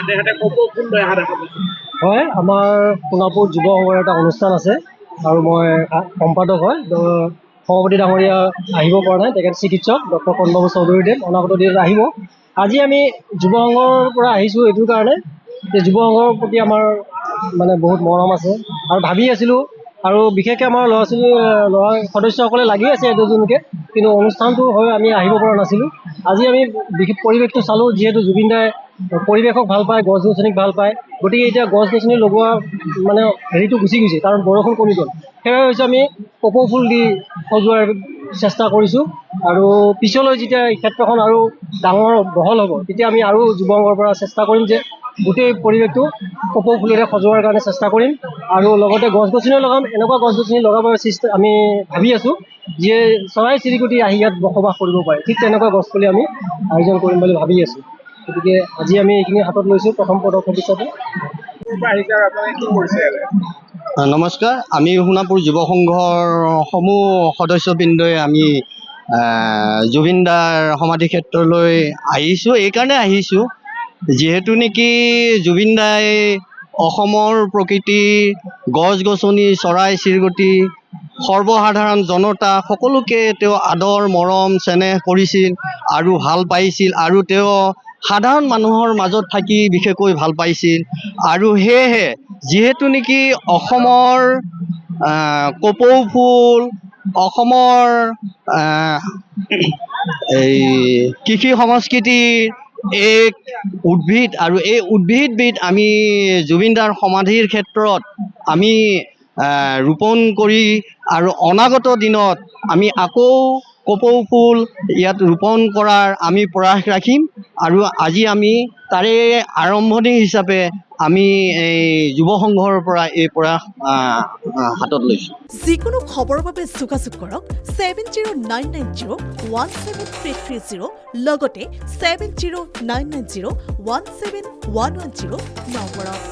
হাতে হাতে কপৌ ফুল লৈ অহা দেখা পাইছোঁ। হয়, আমাৰ সোণাপুৰ যুৱ সংঘৰ এটা অনুষ্ঠান আছে আৰু মই সম্পাদক হয়। সভাপতি ডাঙৰীয়া আহিব পৰা নাই, তেখেত চিকিৎসক ডক্টৰ কন্দমূৰ চৌধুৰীদেৱ অনাগত দিনত আহিব। আজি আমি যুৱ সংঘৰ পৰা আহিছোঁ এইটোৰ কাৰণে যে যুৱ সংঘৰ প্ৰতি আমাৰ মানে বহুত মৰম আছে আৰু ভাবি আছিলোঁ, আৰু বিশেষকৈ আমাৰ ল'ৰা সদস্যসকলে লাগি আছে দুজনকৈ, কিন্তু অনুষ্ঠানটো হয় আমি আহিব পৰা নাছিলোঁ। আজি আমি বিশেষ পৰিৱেশটো চালোঁ, যিহেতু জুবিন দাই পৰিৱেশক ভাল পায়, গছ গছনিক ভাল পায়, গতিকে এতিয়া গছ গছনি লগোৱা মানে হেৰিটো গুচি গৈছে, কাৰণ বৰষুণ কমি গ'ল। সেইবাবে হৈছে আমি কপৌ ফুল দি সজোৱাৰ চেষ্টা কৰিছোঁ, আৰু পিছলৈ যেতিয়া এই ক্ষেত্ৰখন আৰু ডাঙৰ বহল হ'ব, তেতিয়া আমি আৰু যুৱ সংঘৰ পৰা চেষ্টা কৰিম যে গোটেই পৰিৱেশটো কপৌ ফুলেৰে সজোৱাৰ কাৰণে চেষ্টা কৰিম, আৰু লগতে গছ গছনিও লগাম। এনেকুৱা গছ গছনি লগাবৰ আমি ভাবি আছোঁ যিয়ে চৰাই চিৰিকটি আহি ইয়াত বসবাস কৰিব পাৰে, ঠিক তেনেকুৱা গছ পুলি আমি আয়োজন কৰিম বুলি ভাবি আছোঁ। গতিকে আজি আমি এইখিনি হাতত লৈছোঁ প্ৰথম পদক্ষেপ হিচাপে। নমস্কাৰ, আমি সোণাপুৰ যুৱ সংঘৰ সমূহ সদস্যবৃন্দই আমি জুবিন দাৰ সমাধি ক্ষেত্ৰলৈ আহিছোঁ। এইকাৰণে আহিছোঁ যিহেতু নেকি জুবিন দাই অসমৰ প্ৰকৃতি, গছ গছনি, চৰাই চিৰিকটি, সৰ্বসাধাৰণ জনতা সকলোকে তেওঁ আদৰ মৰম চেনেহ কৰিছিল আৰু ভাল পাইছিল, আৰু তেওঁ সাধাৰণ মানুহৰ মাজত থাকি বিশেষকৈ ভাল পাইছিল। আৰু সেয়েহে যিহেতু নেকি অসমৰ কপৌ ফুল অসমৰ এই কৃষি সংস্কৃতিৰ এক উদ্ভিদ, আৰু এই উদ্ভিদবিধ আমি জুবিনদাৰ সমাধিৰ ক্ষেত্ৰত আমি ৰোপণ কৰি আৰু অনাগত দিনত আমি আকৌ কপৌ ফুল ইয়াত ৰোপণ কৰাৰ আমি প্ৰয়াস ৰাখিম। আৰু আজি আমি তাৰে আৰম্ভণি হিচাপে আমি এই যুৱ সংঘৰ পৰা এই প্ৰয়াস হাতত লৈছোঁ। যিকোনো খবৰৰ বাবে যোগাযোগ কৰক 7099017330 লগতে 7099017110 নম্বৰত।